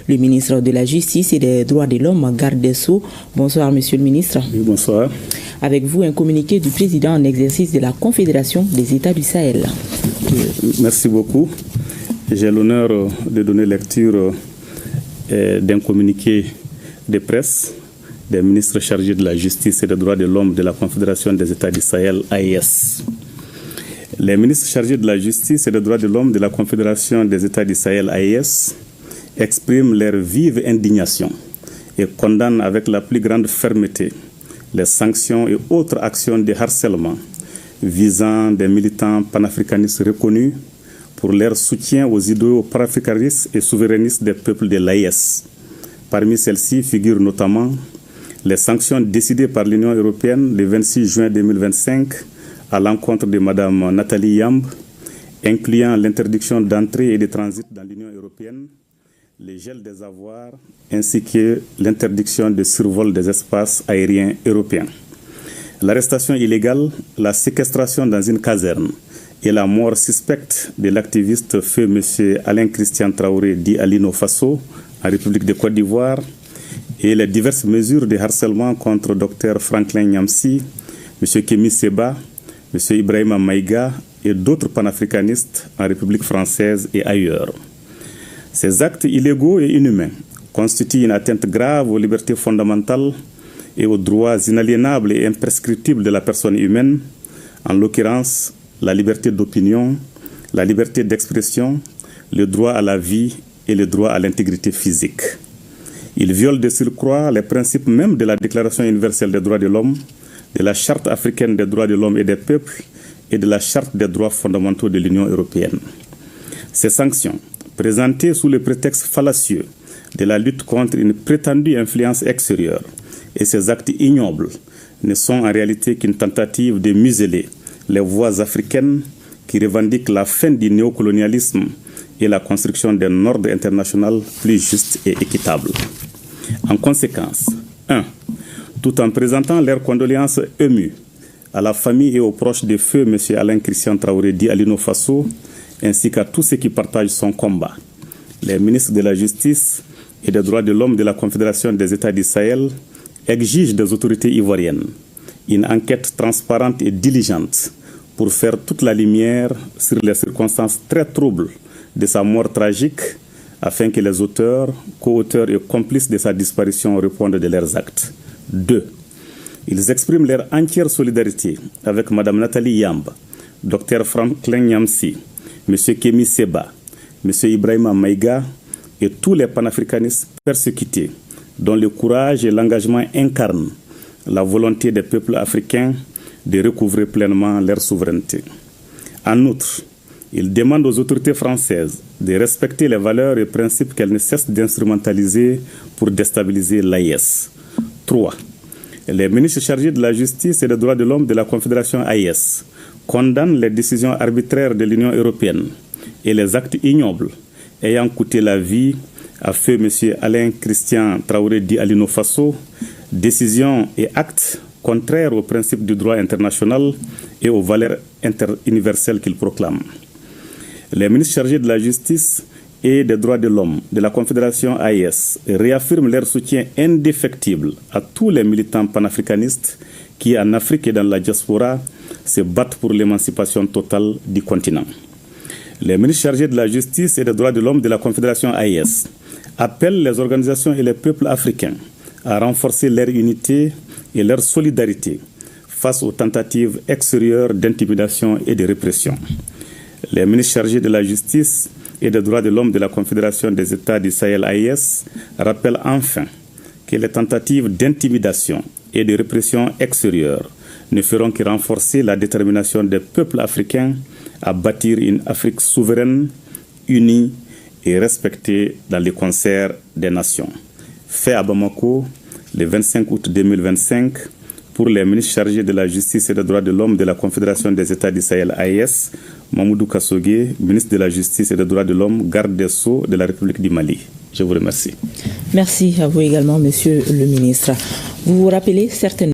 le ministre de la Justice et des Droits de l'Homme, garde des Sceaux. Bonsoir, monsieur le ministre. Oui, bonsoir. Avec vous, un communiqué du président en exercice de la Confédération des États du Sahel. Merci beaucoup. J'ai l'honneur de donner lecture d'un communiqué de presse des ministres chargés de la Justice et des Droits de l'Homme de la Confédération des États du Sahel, AES. Les ministres chargés de la Justice et des Droits de l'Homme de la Confédération des États du Sahel, AES, expriment leur vive indignation et condamnent avec la plus grande fermeté les sanctions et autres actions de harcèlement visant des militants panafricanistes reconnus pour leur soutien aux idéaux panafricanistes et souverainistes des peuples de l'AES. Parmi celles-ci figurent notamment les sanctions décidées par l'Union européenne le 26 juin 2025 à l'encontre de Mme Nathalie Yamb, incluant l'interdiction d'entrée et de transit dans l'Union européenne, le gel des avoirs ainsi que l'interdiction de survol des espaces aériens européens. L'arrestation illégale, la séquestration dans une caserne et la mort suspecte de l'activiste feu M. Alain Christian Traoré dit Alino Faso en République de Côte d'Ivoire et les diverses mesures de harcèlement contre Dr Franklin Nyamsi, M. Kémy Séba, M. Ibrahima Maïga et d'autres panafricanistes en République française et ailleurs. Ces actes illégaux et inhumains constituent une atteinte grave aux libertés fondamentales et aux droits inaliénables et imprescriptibles de la personne humaine, en l'occurrence la liberté d'opinion, la liberté d'expression, le droit à la vie et le droit à l'intégrité physique. Ils violent de surcroît les principes même de la Déclaration universelle des droits de l'homme, de la Charte africaine des droits de l'homme et des peuples et de la Charte des droits fondamentaux de l'Union européenne. Ces sanctions, présentées sous le prétexte fallacieux de la lutte contre une prétendue influence extérieure, et ces actes ignobles ne sont en réalité qu'une tentative de museler les voix africaines qui revendiquent la fin du néocolonialisme et la construction d'un ordre international plus juste et équitable. En conséquence, 1. Tout en présentant leurs condoléances émues à la famille et aux proches de feu M. Alain Christian Traoré dit Alino Faso, ainsi qu'à tous ceux qui partagent son combat, les ministres de la Justice et des Droits de l'Homme de la Confédération des États du Sahel exigent des autorités ivoiriennes une enquête transparente et diligente pour faire toute la lumière sur les circonstances très troubles de sa mort tragique, afin que les auteurs, co-auteurs et complices de sa disparition répondent de leurs actes. 2. Ils expriment leur entière solidarité avec Mme Nathalie Yamb, Dr Franklin Nyamsi, M. Kémy Séba, M. Ibrahima Maïga et tous les panafricanistes persécutés, dont le courage et l'engagement incarnent la volonté des peuples africains de recouvrer pleinement leur souveraineté. En outre, il demande aux autorités françaises de respecter les valeurs et principes qu'elles ne cessent d'instrumentaliser pour déstabiliser l'AES. 3. Les ministres chargés de la Justice et des Droits de l'Homme de la Confédération AES condamnent les décisions arbitraires de l'Union européenne et les actes ignobles ayant coûté la vie à feu M. Alain Christian Traoré dit Alino Faso, décisions et actes contraires aux principes du droit international et aux valeurs universelles qu'il proclame. Les ministres chargés de la Justice et des Droits de l'Homme de la Confédération AES réaffirment leur soutien indéfectible à tous les militants panafricanistes qui, en Afrique et dans la diaspora, se battent pour l'émancipation totale du continent. Les ministres chargés de la Justice et des Droits de l'Homme de la Confédération AES appellent les organisations et les peuples africains à renforcer leur unité et leur solidarité face aux tentatives extérieures d'intimidation et de répression. Les ministres chargés de la Justice et des Droits de l'Homme de la Confédération des États du Sahel AES rappellent enfin que les tentatives d'intimidation et de répression extérieure ne feront que renforcer la détermination des peuples africains à bâtir une Afrique souveraine, unie et respectée dans le concert des nations. Fait à Bamako, le 25 août 2025, pour les ministres chargés de la Justice et des Droits de l'Homme de la Confédération des États du Sahel AES, Mamoudou Kassogué, ministre de la Justice et des Droits de l'Homme, garde des Sceaux de la République du Mali. Je vous remercie. Merci à vous également, monsieur le ministre. Vous vous rappelez certainement